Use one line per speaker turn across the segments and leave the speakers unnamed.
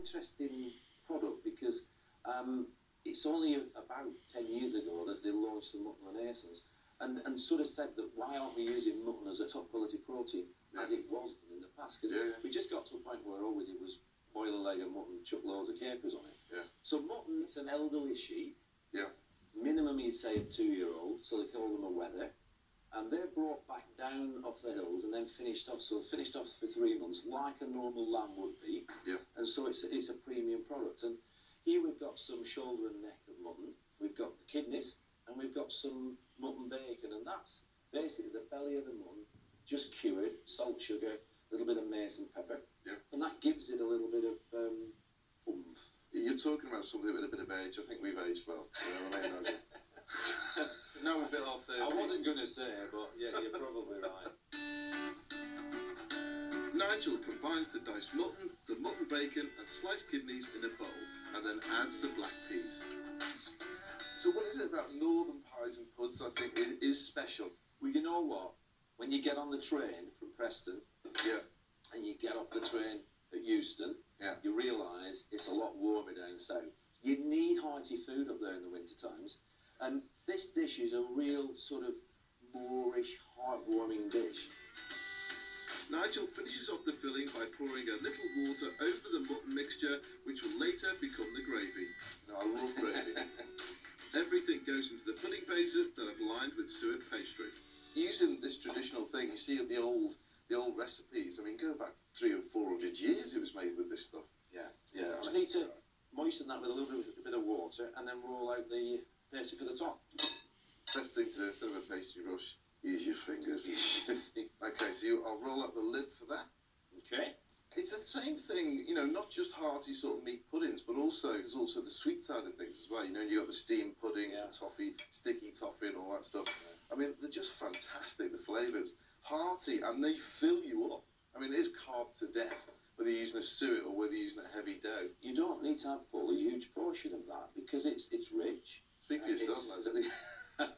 interesting product because it's only about 10 years ago that they launched the Mutton Renaissance and sort of said that why aren't we using mutton as a top quality protein as it was in the past? Because we just got to a point where all we did was boil a leg of mutton, chuck loads of capers on it.
Yeah.
So mutton, it's an elderly sheep.
Yeah.
Minimum, you'd say, of 2-year-old, so they call them a wether. And they're brought back down off the hills and then finished off. So finished off for 3 months, like a normal lamb would be.
Yeah.
And so it's a premium product. And here we've got some shoulder and neck of mutton. We've got the kidneys, and we've got some mutton bacon, and that's basically the belly of the mutton, just cured, salt, sugar, a little bit of mace and pepper.
Yeah.
And that gives it a little bit of oomph.
You're talking about something with a bit of age. I think we've aged well. You know what I mean? Now we've hit our 30s.
I wasn't going to say, but yeah, you're probably right.
Nigel combines the diced mutton, the mutton bacon and sliced kidneys in a bowl and then adds the black peas. So what is it about northern pies and puds I think is special?
Well, you know what? When you get on the train from Preston and you get off the train at Euston, you realise it's a lot warmer down south. You need hearty food up there in the winter times. And this dish is a real sort of Moorish, heartwarming dish.
Nigel finishes off the filling by pouring a little water over the mutton mixture, which will later become the gravy. Now, I love gravy. Everything goes into the pudding basin that I've lined with suet pastry. Using this traditional thing, you see the old recipes. I mean, go back 300 or 400 years it was made with this stuff.
Yeah. Just need to moisten that with a little bit of water and then roll out the pastry for the top.
Best thing to do instead of a pastry brush, use your fingers. Okay, so I'll roll up the lid for that.
Okay.
It's the same thing, you know, not just hearty sort of meat puddings, but there's also the sweet side of things as well. You know, you got the steamed puddings and toffee, sticky toffee and all that stuff. I mean, they're just fantastic, the flavours. Hearty, and they fill you up. I mean, it is carb to death, whether you're using a suet or whether you're using a heavy dough.
You don't need to have a huge portion of that because it's rich.
Speak for yourself, man.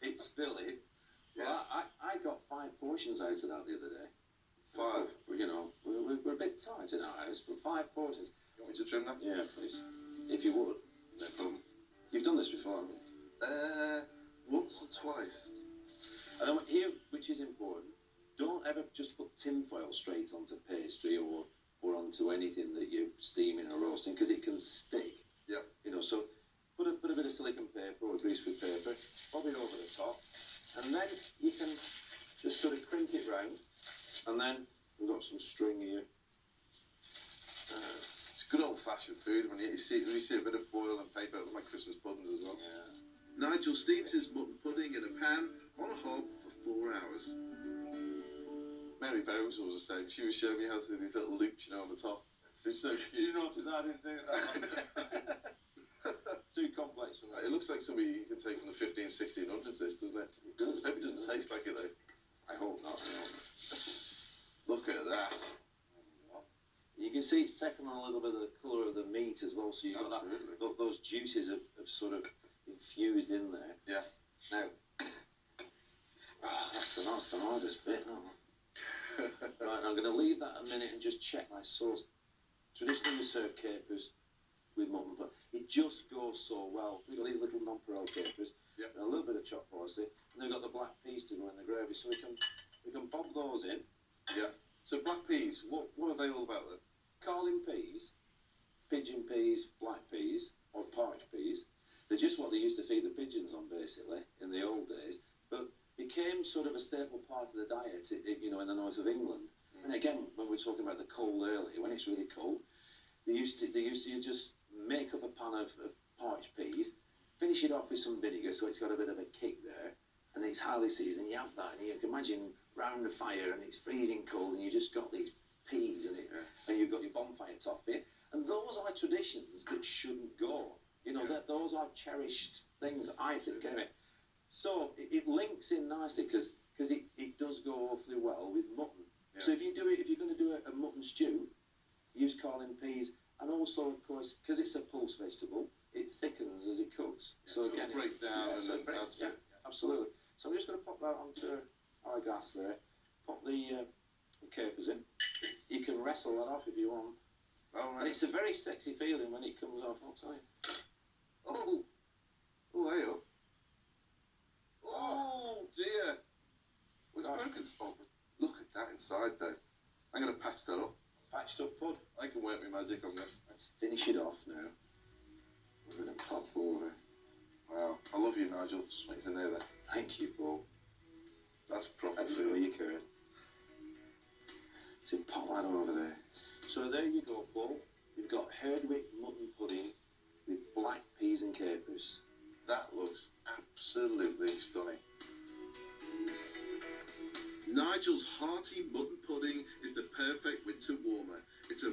It's filling.
Yeah.
Well, I got 5 portions out of that the other day.
5?
You know, we're a bit tight in our house, but 5 portions.
You want me to trim that?
Yeah, please. If you would.
No problem.
You've done this before, haven't you?
Once or twice.
And then here, which is important, don't ever just put tin foil straight onto pastry or onto anything that you're steaming or roasting because it can stick.
Yeah.
You know, so put a bit of silicone paper or greaseproof paper, pop it over the top, and then you can just sort of crimp it round, and then we've got some string here.
It's good old-fashioned food when you see a bit of foil and paper with my Christmas puddings as well.
Yeah.
Nigel steams his mutton pudding in a pan on a hob for 4 hours. Mary Berrows was the same. She was showing me how to do these little loops, you know, on the top. It's so cute.
Did you notice I didn't do that? Too complex for me.
It looks like somebody you can take from the 1600s, this, doesn't it? It does. Maybe it doesn't taste like it, though.
I hope not.
Look at that.
You can see it's taken on a little bit of the colour of the meat as well, so you've got those juices have sort of infused in there.
Yeah.
Now, that's the hardest bit. Right, I'm going to leave that a minute and just check my sauce. Traditionally, we serve capers with mutton, but it just goes so well. We've got these little nonpareil capers, and a little bit of chopped parsley, and then we've got the black peas to go in the gravy, so we can pop those in.
Yeah. So black peas, what are they all about then?
Carling peas, pigeon peas, black peas, or parched peas. They're just what they used to feed the pigeons on, basically, in the old days, but became sort of a staple part of the diet, you know, in the north of England. And again, when we're talking about the cold early, when it's really cold, they used to just make up a pan of parched peas, finish it off with some vinegar so it's got a bit of a kick there, and it's highly seasoned. You have that, and you can imagine round the fire, and it's freezing cold, and you just got these peas in it, and you've got your bonfire toffee, and those are traditions that shouldn't go. You know, those are cherished things, I think, anyway. So it links in nicely because it does go awfully well with mutton. Yeah. So if you're going to do a mutton stew, use Carling peas, and also, of course, because it's a pulse vegetable, it thickens as it cooks.
Yeah, so again, break down
absolutely. So I'm just going to pop that onto our gas there. Pop the capers in. You can wrestle that off if you want.
Oh,
And
right.
it's a very sexy feeling when it comes off, I'll tell you.
Oh, hey up. Oh dear. What's
Gosh.
broken? Oh, look at that inside though. I'm going to patch that up.
Patched up, bud.
I can work my magic on this.
Let's finish it off now. We're going to pop over.
Wow. I love you, Nigel. Just want you to know that.
Thank you, Paul.
That's proper
I didn't know
food.
you cared. So pop that over there. So there you go, Paul. You've got Herdwick mutton pudding with black peas and capers.
That looks absolutely stunning. Nigel's hearty mutton pudding is the perfect winter warmer. It's a